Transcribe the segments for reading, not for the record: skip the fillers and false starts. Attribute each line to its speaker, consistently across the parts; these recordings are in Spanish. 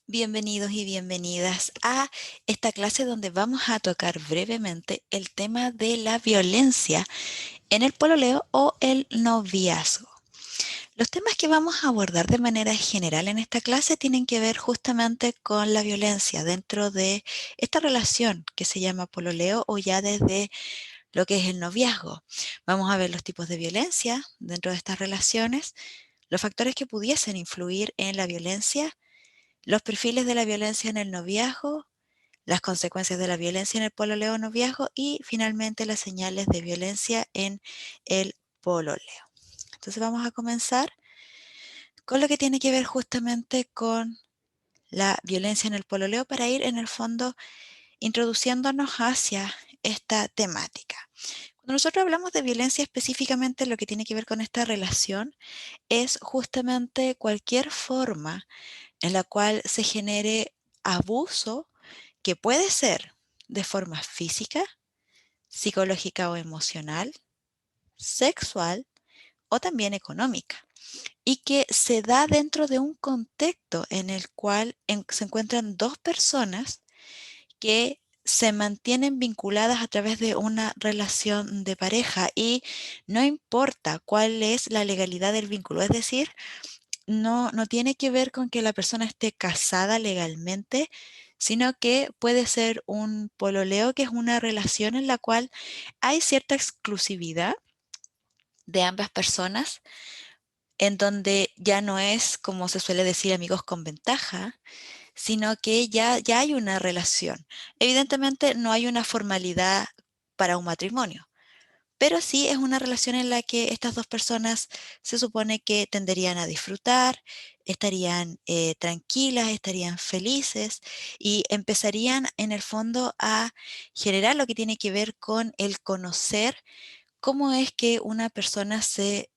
Speaker 1: Bienvenidos y bienvenidas a esta clase donde vamos a tocar brevemente el tema de la violencia en el pololeo o el noviazgo. Los temas que vamos a abordar de manera general en esta clase tienen que ver justamente con la violencia dentro de esta relación que se llama pololeo o ya desde lo que es el noviazgo. Vamos a ver los tipos de violencia dentro de estas relaciones, los factores que pudiesen influir en la violencia, los perfiles de la violencia en el noviazgo, las consecuencias de la violencia en el pololeo o noviazgo y finalmente las señales de violencia en el pololeo. Entonces vamos a comenzar con lo que tiene que ver justamente con la violencia en el pololeo para ir en el fondo introduciéndonos hacia esta temática. Cuando nosotros hablamos de violencia específicamente lo que tiene que ver con esta relación es justamente cualquier forma en la cual se genere abuso que puede ser de forma física, psicológica o emocional, sexual o también económica, y que se da dentro de un contexto en el cual se encuentran dos personas que se mantienen vinculadas a través de una relación de pareja y no importa cuál es la legalidad del vínculo, es decir, no tiene que ver con que la persona esté casada legalmente, sino que puede ser un pololeo, que es una relación en la cual hay cierta exclusividad de ambas personas, en donde ya no es, como se suele decir, amigos con ventaja, sino que ya hay una relación. Evidentemente no hay una formalidad para un matrimonio, pero sí es una relación en la que estas dos personas se supone que tenderían a disfrutar, estarían tranquilas, estarían felices y empezarían en el fondo a generar lo que tiene que ver con el conocer cómo es que una persona se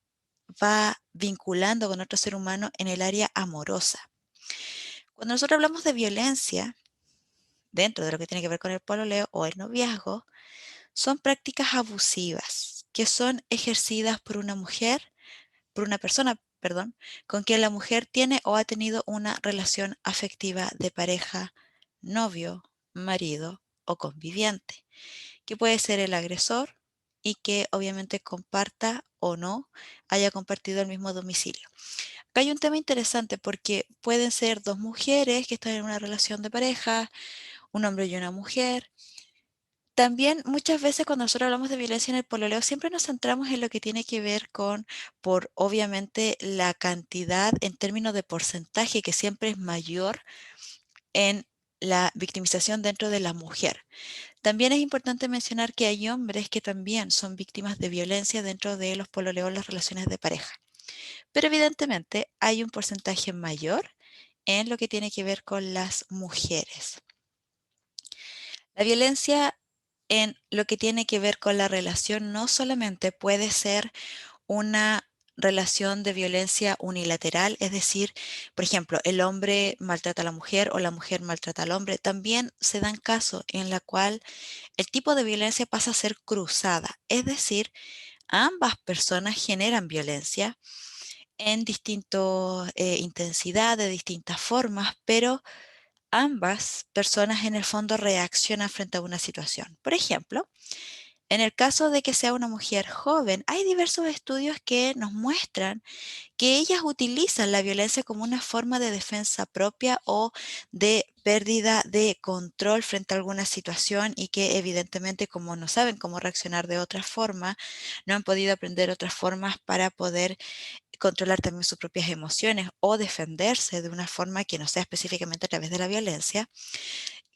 Speaker 1: va vinculando con otro ser humano en el área amorosa. Cuando nosotros hablamos de violencia, dentro de lo que tiene que ver con el pololeo o el noviazgo, son prácticas abusivas que son ejercidas por una mujer, por una persona, perdón, con quien la mujer tiene o ha tenido una relación afectiva de pareja, novio, marido o conviviente, que puede ser el agresor y que obviamente comparta o no haya compartido el mismo domicilio. Acá hay un tema interesante porque pueden ser dos mujeres que están en una relación de pareja, un hombre y una mujer. También muchas veces cuando nosotros hablamos de violencia en el pololeo, siempre nos centramos en lo que tiene que ver con, por obviamente, la cantidad en términos de porcentaje que siempre es mayor en la victimización dentro de la mujer. También es importante mencionar que hay hombres que también son víctimas de violencia dentro de los pololeos, las relaciones de pareja. Pero evidentemente hay un porcentaje mayor en lo que tiene que ver con las mujeres. La violencia en lo que tiene que ver con la relación no solamente puede ser una relación de violencia unilateral, es decir, por ejemplo, el hombre maltrata a la mujer o la mujer maltrata al hombre. También se dan casos en la cual el tipo de violencia pasa a ser cruzada, es decir, ambas personas generan violencia en distintas intensidad, de distintas formas, pero ambas personas en el fondo reaccionan frente a una situación. Por ejemplo, en el caso de que sea una mujer joven, hay diversos estudios que nos muestran que ellas utilizan la violencia como una forma de defensa propia o de pérdida de control frente a alguna situación y que evidentemente como no saben cómo reaccionar de otra forma, no han podido aprender otras formas para poder controlar también sus propias emociones o defenderse de una forma que no sea específicamente a través de la violencia,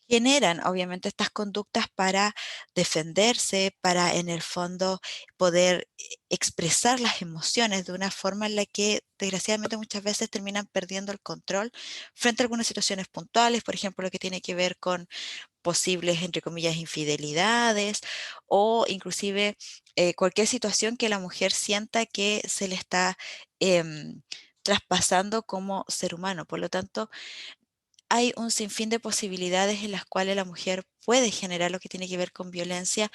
Speaker 1: generan obviamente estas conductas para defenderse, para en el fondo poder expresar las emociones de una forma en la que desgraciadamente muchas veces terminan perdiendo el control frente a algunas situaciones puntuales, por ejemplo, lo que tiene que ver con posibles, entre comillas, infidelidades o inclusive cualquier situación que la mujer sienta que se le está traspasando como ser humano. Por lo tanto, hay un sinfín de posibilidades en las cuales la mujer puede generar lo que tiene que ver con violencia.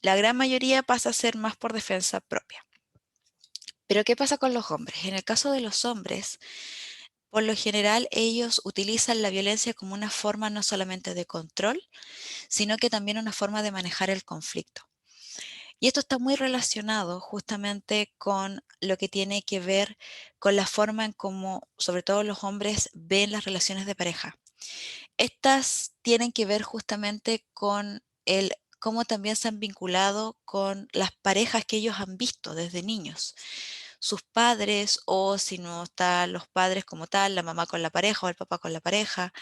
Speaker 1: La gran mayoría pasa a ser más por defensa propia. Pero ¿qué pasa con los hombres? En el caso de los hombres, Por lo general, ellos utilizan la violencia como una forma no solamente de control, sino que también una forma de manejar el conflicto. Y esto está muy relacionado justamente con lo que tiene que ver con la forma en cómo, sobre todo los hombres, ven las relaciones de pareja. Estas tienen que ver justamente con el cómo también se han vinculado con las parejas que ellos han visto desde niños. Sus padres, o si no están los padres como tal, la mamá con la pareja o el papá con la pareja.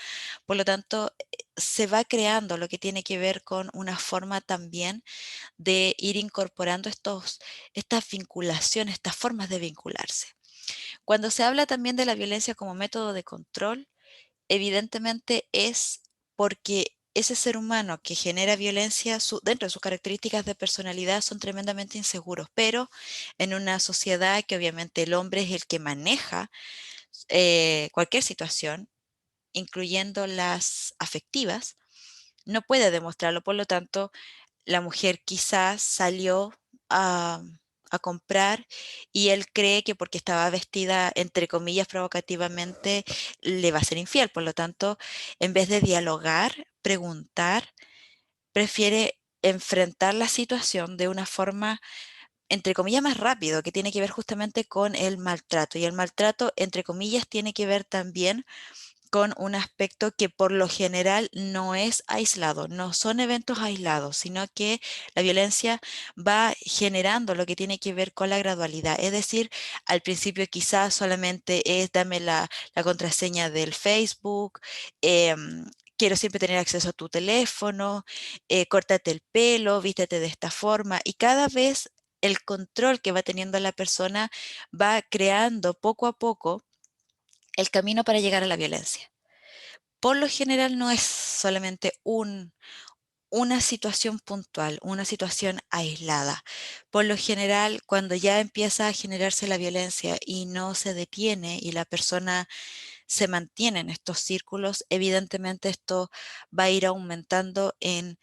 Speaker 1: Por lo tanto, se va creando lo que tiene que ver con una forma también de ir incorporando estas vinculaciones, estas formas de vincularse. Cuando se habla también de la violencia como método de control, evidentemente es porque ese ser humano que genera violencia, dentro de sus características de personalidad, son tremendamente inseguros, pero en una sociedad que obviamente el hombre es el que maneja cualquier situación, incluyendo las afectivas, no puede demostrarlo. Por lo tanto, la mujer quizás salió a, a comprar y él cree que porque estaba vestida, entre comillas, provocativamente, le va a ser infiel. Por lo tanto, en vez de dialogar, preguntar, prefiere enfrentar la situación de una forma, entre comillas, más rápido, que tiene que ver justamente con el maltrato. Y el maltrato, entre comillas, tiene que ver también con un aspecto que por lo general no es aislado, no son eventos aislados, sino que la violencia va generando lo que tiene que ver con la gradualidad. Es decir, al principio quizás solamente es dame la contraseña del Facebook, quiero siempre tener acceso a tu teléfono, córtate el pelo, vístete de esta forma, y cada vez el control que va teniendo la persona va creando poco a poco el camino para llegar a la violencia. Por lo general no es solamente una situación puntual, una situación aislada. Por lo general, cuando ya empieza a generarse la violencia y no se detiene y la persona se mantiene en estos círculos, evidentemente esto va a ir aumentando en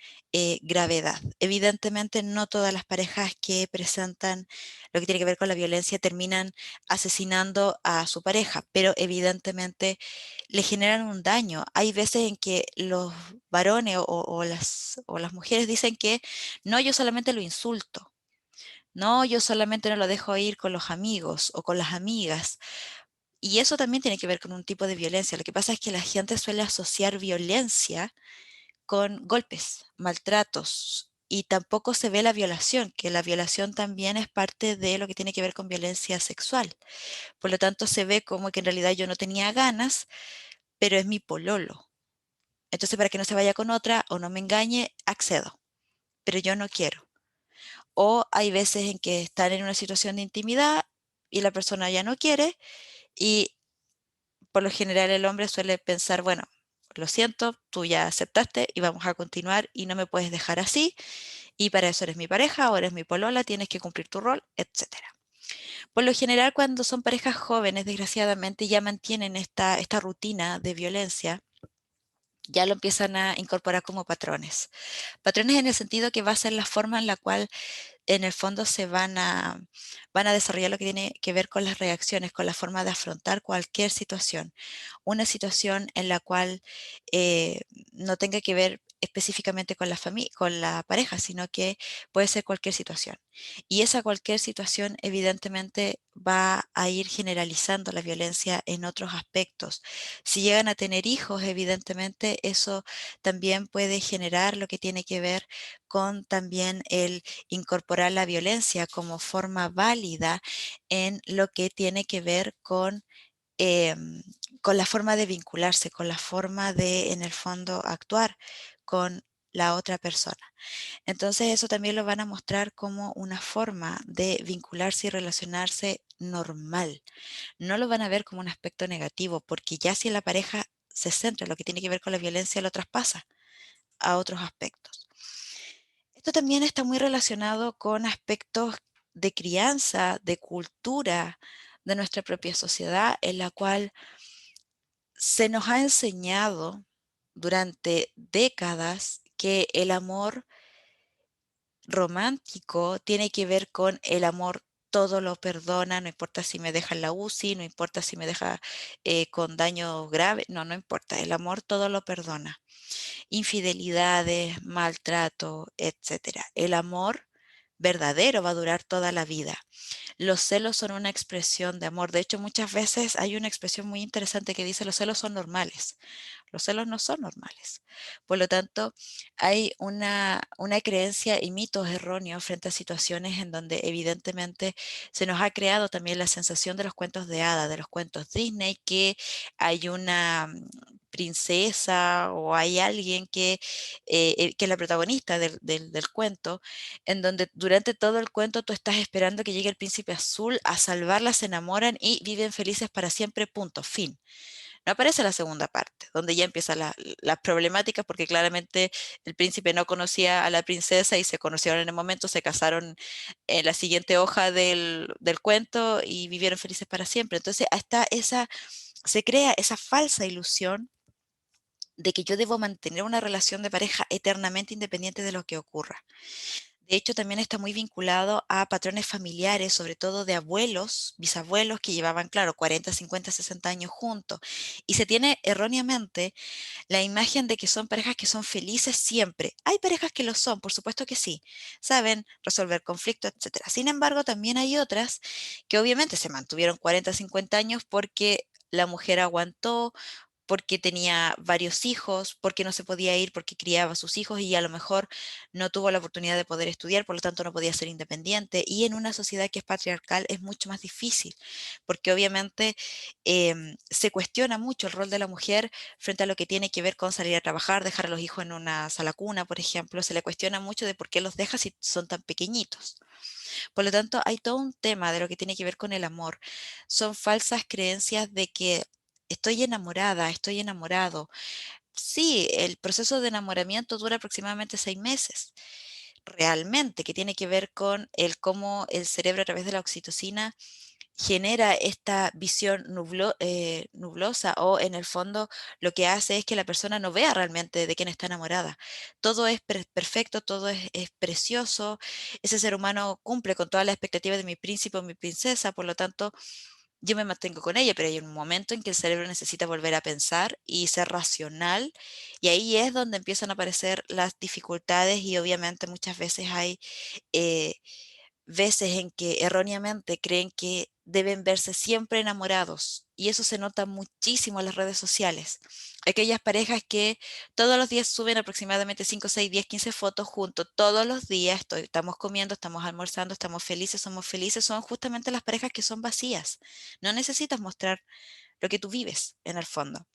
Speaker 1: gravedad. Evidentemente no todas las parejas que presentan lo que tiene que ver con la violencia terminan asesinando a su pareja, pero evidentemente le generan un daño. Hay veces en que los varones o las mujeres dicen que no, yo solamente lo insulto. No, yo solamente no lo dejo ir con los amigos o con las amigas. Y eso también tiene que ver con un tipo de violencia. Lo que pasa es que la gente suele asociar violencia con golpes, maltratos, y tampoco se ve la violación, que la violación también es parte de lo que tiene que ver con violencia sexual. Por lo tanto, se ve como que en realidad yo no tenía ganas, pero es mi pololo. Entonces, para que no se vaya con otra o no me engañe, accedo, pero yo no quiero. O hay veces en que están en una situación de intimidad y la persona ya no quiere, y por lo general el hombre suele pensar, bueno, lo siento, tú ya aceptaste y vamos a continuar y no me puedes dejar así, y para eso eres mi pareja o eres mi polola, tienes que cumplir tu rol, etcétera. Por lo general, cuando son parejas jóvenes, desgraciadamente ya mantienen esta rutina de violencia, ya lo empiezan a incorporar como patrones. Patrones en el sentido que va a ser la forma en la cual en el fondo van a desarrollar lo que tiene que ver con las reacciones, con la forma de afrontar cualquier situación. Una situación en la cual no tenga que ver específicamente con con la pareja, sino que puede ser cualquier situación. Y esa cualquier situación evidentemente va a ir generalizando la violencia en otros aspectos. Si llegan a tener hijos, evidentemente eso también puede generar lo que tiene que ver con también el incorporar la violencia como forma válida en lo que tiene que ver em, con la forma de vincularse, con la forma de, en el fondo, actuar con la otra persona. Entonces eso también lo van a mostrar como una forma de vincularse y relacionarse normal. No lo van a ver como un aspecto negativo, porque ya si la pareja se centra en lo que tiene que ver con la violencia, lo traspasa a otros aspectos. Esto también está muy relacionado con aspectos de crianza, de cultura de nuestra propia sociedad, en la cual se nos ha enseñado durante décadas que el amor romántico tiene que ver con el amor todo lo perdona, no importa si me deja en la UCI, no importa si me deja con daño grave, no importa, el amor todo lo perdona. Infidelidades, maltrato, etcétera. El amor verdadero va a durar toda la vida. Los celos son una expresión de amor. De hecho, muchas veces hay una expresión muy interesante que dice los celos son normales. Los celos no son normales. Por lo tanto, hay una creencia y mitos erróneos frente a situaciones en donde evidentemente se nos ha creado también la sensación de los cuentos de hadas, de los cuentos Disney, que hay una princesa o hay alguien que es la protagonista del cuento, en donde durante todo el cuento tú estás esperando que llegue el príncipe azul a salvarla, se enamoran y viven felices para siempre, punto, fin. No aparece la segunda parte, donde ya empiezan las problemáticas, porque claramente el príncipe no conocía a la princesa y se conocieron en el momento, se casaron en la siguiente hoja del cuento y vivieron felices para siempre. Entonces, hasta se crea esa falsa ilusión de que yo debo mantener una relación de pareja eternamente independiente de lo que ocurra. De hecho, también está muy vinculado a patrones familiares, sobre todo de abuelos, bisabuelos que llevaban, claro, 40, 50, 60 años juntos. Y se tiene erróneamente la imagen de que son parejas que son felices siempre. Hay parejas que lo son, por supuesto que sí, saben resolver conflictos, etcétera. Sin embargo, también hay otras que obviamente se mantuvieron 40, 50 años porque la mujer aguantó, porque tenía varios hijos, porque no se podía ir, porque criaba a sus hijos y a lo mejor no tuvo la oportunidad de poder estudiar, por lo tanto no podía ser independiente. Y en una sociedad que es patriarcal es mucho más difícil, porque obviamente se cuestiona mucho el rol de la mujer frente a lo que tiene que ver con salir a trabajar, dejar a los hijos en una sala cuna, por ejemplo. Se le cuestiona mucho de por qué los deja si son tan pequeñitos. Por lo tanto, hay todo un tema de lo que tiene que ver con el amor. Son falsas creencias de que estoy enamorada, estoy enamorado. Sí, el proceso de enamoramiento dura aproximadamente 6 meses. Realmente, que tiene que ver con el cómo el cerebro a través de la oxitocina genera esta visión nublosa o en el fondo lo que hace es que la persona no vea realmente de quién está enamorada. Todo es perfecto, todo es precioso, ese ser humano cumple con todas las expectativas de mi príncipe o mi princesa, por lo tanto yo me mantengo con ella, pero hay un momento en que el cerebro necesita volver a pensar y ser racional y ahí es donde empiezan a aparecer las dificultades y obviamente muchas veces hay eh, veces en que erróneamente creen que deben verse siempre enamorados y eso se nota muchísimo en las redes sociales. Aquellas parejas que todos los días suben aproximadamente 5, 6, 10, 15 fotos juntos, todos los días estamos comiendo, estamos almorzando, estamos felices, somos felices, son justamente las parejas que son vacías. No necesitas mostrar lo que tú vives en el fondo.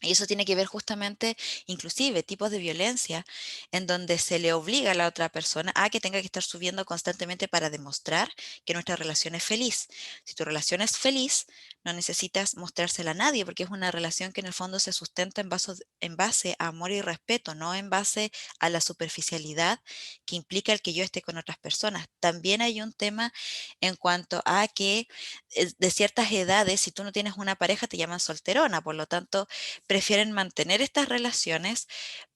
Speaker 1: Y eso tiene que ver justamente, inclusive, tipos de violencia en donde se le obliga a la otra persona a que tenga que estar subiendo constantemente para demostrar que nuestra relación es feliz. Si tu relación es feliz, no necesitas mostrársela a nadie porque es una relación que en el fondo se sustenta en base a amor y respeto, no en base a la superficialidad que implica el que yo esté con otras personas. También hay un tema en cuanto a que de ciertas edades, si tú no tienes una pareja, te llaman solterona, por lo tanto, prefieren mantener estas relaciones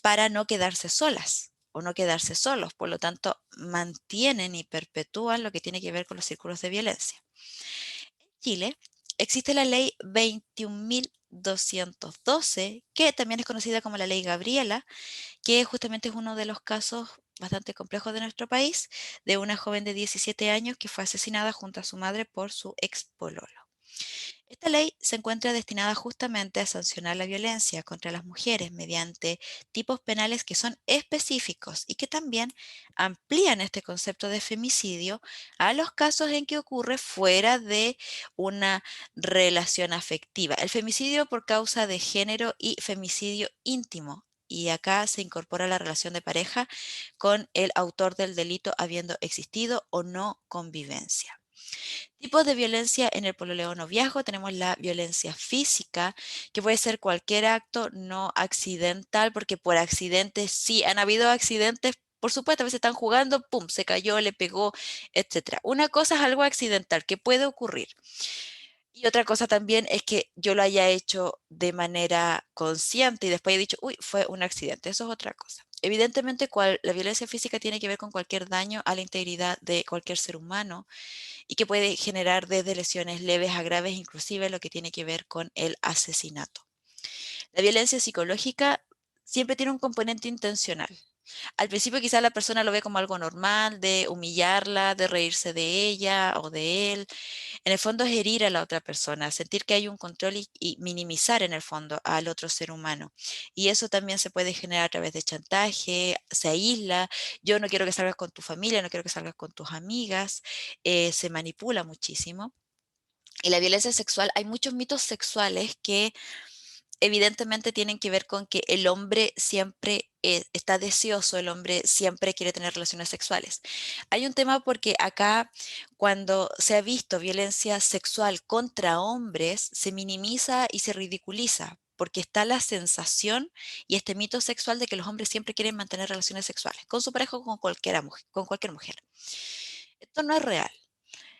Speaker 1: para no quedarse solas o no quedarse solos. Por lo tanto, mantienen y perpetúan lo que tiene que ver con los círculos de violencia. En Chile existe la ley 21.212, que también es conocida como la ley Gabriela, que justamente es uno de los casos bastante complejos de nuestro país, de una joven de 17 años que fue asesinada junto a su madre por su ex pololo. Esta ley se encuentra destinada justamente a sancionar la violencia contra las mujeres mediante tipos penales que son específicos y que también amplían este concepto de femicidio a los casos en que ocurre fuera de una relación afectiva. El femicidio por causa de género y femicidio íntimo. Y acá se incorpora la relación de pareja con el autor del delito habiendo existido o no convivencia. Tipos de violencia en el pololeo noviazgo, tenemos la violencia física, que puede ser cualquier acto no accidental, porque por accidentes sí han habido accidentes, por supuesto, a veces están jugando, pum, se cayó, le pegó, etcétera. Una cosa es algo accidental que puede ocurrir. Y otra cosa también es que yo lo haya hecho de manera consciente y después he dicho, uy, fue un accidente. Eso es otra cosa. Evidentemente, la violencia física tiene que ver con cualquier daño a la integridad de cualquier ser humano y que puede generar desde lesiones leves a graves, inclusive lo que tiene que ver con el asesinato. La violencia psicológica siempre tiene un componente intencional. Al principio quizás la persona lo ve como algo normal, de humillarla, de reírse de ella o de él. En el fondo es herir a la otra persona, sentir que hay un control y minimizar en el fondo al otro ser humano. Y eso también se puede generar a través de chantaje, se aísla, yo no quiero que salgas con tu familia, no quiero que salgas con tus amigas, se manipula muchísimo. Y la violencia sexual, hay muchos mitos sexuales que evidentemente tienen que ver con que el hombre siempre está deseoso, el hombre siempre quiere tener relaciones sexuales. Hay un tema porque acá cuando se ha visto violencia sexual contra hombres, se minimiza y se ridiculiza, porque está la sensación y este mito sexual de que los hombres siempre quieren mantener relaciones sexuales con su pareja o con cualquier mujer. Esto no es real.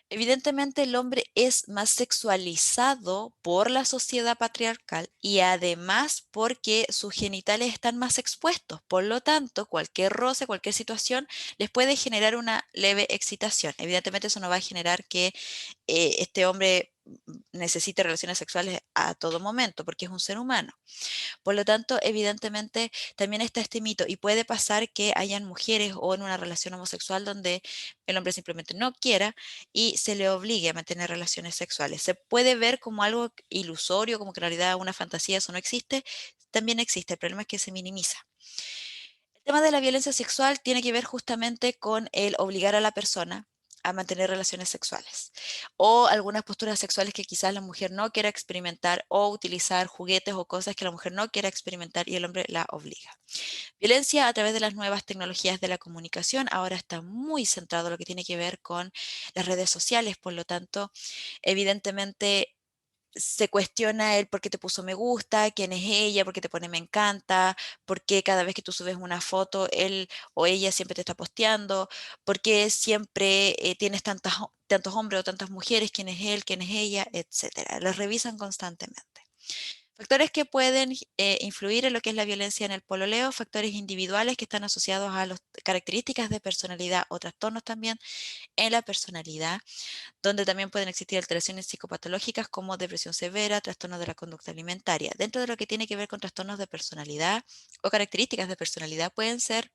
Speaker 1: Evidentemente, el hombre es más sexualizado por la sociedad patriarcal y además porque sus genitales están más expuestos. Por lo tanto, cualquier roce, cualquier situación les puede generar una leve excitación. Evidentemente, eso no va a generar que este hombre necesite relaciones sexuales a todo momento, porque es un ser humano. Por lo tanto, evidentemente, también está este mito y puede pasar que hayan mujeres o en una relación homosexual donde el hombre simplemente no quiera y se le obligue a mantener relaciones sexuales. Se puede ver como algo ilusorio, como que en realidad una fantasía, eso no existe. También existe, el problema es que se minimiza. El tema de la violencia sexual tiene que ver justamente con el obligar a la persona a mantener relaciones sexuales o algunas posturas sexuales que quizás la mujer no quiera experimentar o utilizar juguetes o cosas que la mujer no quiera experimentar y el hombre la obliga. Violencia a través de las nuevas tecnologías de la comunicación ahora está muy centrado en lo que tiene que ver con las redes sociales, por lo tanto, evidentemente se cuestiona el por qué te puso me gusta, quién es ella, por qué te pone me encanta, por qué cada vez que tú subes una foto, él o ella siempre te está posteando, por qué siempre tienes tantos hombres o tantas mujeres, quién es él, quién es ella, etcétera. Los revisan constantemente. Factores que pueden influir en lo que es la violencia en el pololeo, factores individuales que están asociados a las características de personalidad o trastornos también en la personalidad, donde también pueden existir alteraciones psicopatológicas como depresión severa, trastornos de la conducta alimentaria. Dentro de lo que tiene que ver con trastornos de personalidad o características de personalidad pueden ser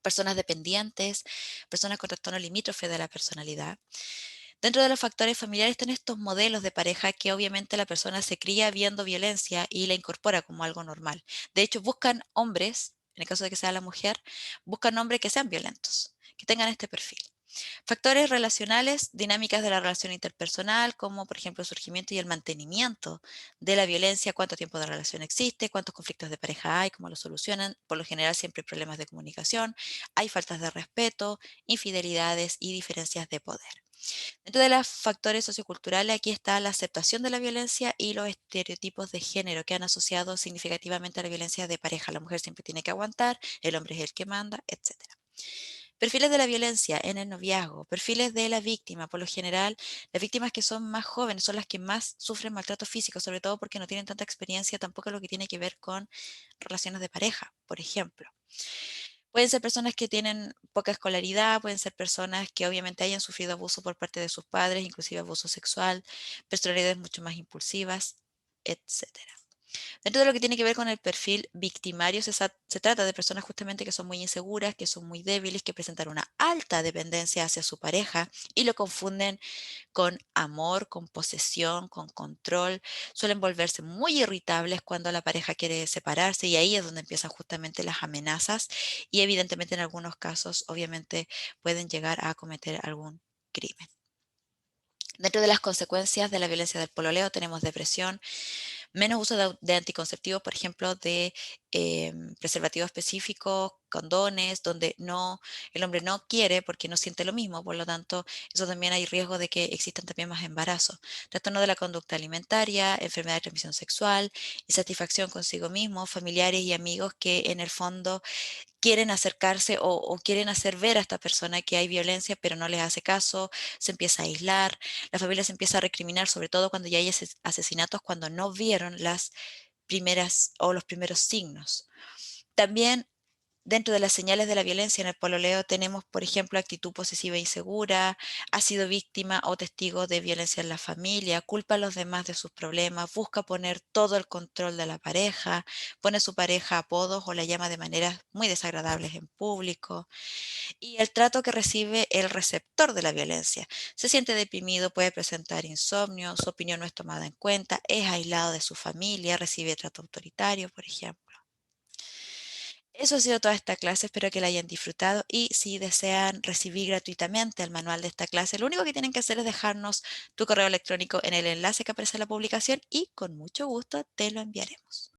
Speaker 1: personas dependientes, personas con trastorno limítrofe de la personalidad. Dentro de los factores familiares están estos modelos de pareja que obviamente la persona se cría viendo violencia y la incorpora como algo normal. De hecho, buscan hombres, en el caso de que sea la mujer, buscan hombres que sean violentos, que tengan este perfil. Factores relacionales, dinámicas de la relación interpersonal, como por ejemplo el surgimiento y el mantenimiento de la violencia, cuánto tiempo de relación existe, cuántos conflictos de pareja hay, cómo los solucionan. Por lo general siempre hay problemas de comunicación, hay faltas de respeto, infidelidades y diferencias de poder. Dentro de los factores socioculturales, aquí está la aceptación de la violencia y los estereotipos de género que han asociado significativamente a la violencia de pareja. La mujer siempre tiene que aguantar, el hombre es el que manda, etcétera. Perfiles de la violencia en el noviazgo, perfiles de la víctima. Por lo general, las víctimas que son más jóvenes son las que más sufren maltrato físico, sobre todo porque no tienen tanta experiencia tampoco en lo que tiene que ver con relaciones de pareja, por ejemplo. Pueden ser personas que tienen poca escolaridad, pueden ser personas que obviamente hayan sufrido abuso por parte de sus padres, inclusive abuso sexual, personalidades mucho más impulsivas, etcétera. Dentro de lo que tiene que ver con el perfil victimario, se trata de personas justamente que son muy inseguras, que son muy débiles, que presentan una alta dependencia hacia su pareja y lo confunden con amor, con posesión, con control. Suelen volverse muy irritables cuando la pareja quiere separarse y ahí es donde empiezan justamente las amenazas y evidentemente en algunos casos obviamente pueden llegar a cometer algún crimen. Dentro de las consecuencias de la violencia del pololeo tenemos depresión, menos uso de anticonceptivos, por ejemplo, de preservativos específicos, condones, donde el hombre no quiere porque no siente lo mismo, por lo tanto, eso también hay riesgo de que existan también más embarazos. Trastorno de la conducta alimentaria, enfermedad de transmisión sexual, insatisfacción consigo mismo, familiares y amigos que en el fondo quieren acercarse o quieren hacer ver a esta persona que hay violencia, pero no les hace caso, se empieza a aislar, la familia se empieza a recriminar, sobre todo cuando ya hay asesinatos, cuando no vieron las primeras o los primeros signos. También Dentro de las señales de la violencia en el pololeo tenemos, por ejemplo, actitud posesiva e insegura, ha sido víctima o testigo de violencia en la familia, culpa a los demás de sus problemas, busca poner todo el control de la pareja, pone a su pareja apodos o la llama de maneras muy desagradables en público. Y el trato que recibe el receptor de la violencia. Se siente deprimido, puede presentar insomnio, su opinión no es tomada en cuenta, es aislado de su familia, recibe trato autoritario, por ejemplo. Eso ha sido toda esta clase, espero que la hayan disfrutado y si desean recibir gratuitamente el manual de esta clase, lo único que tienen que hacer es dejarnos tu correo electrónico en el enlace que aparece en la publicación y con mucho gusto te lo enviaremos.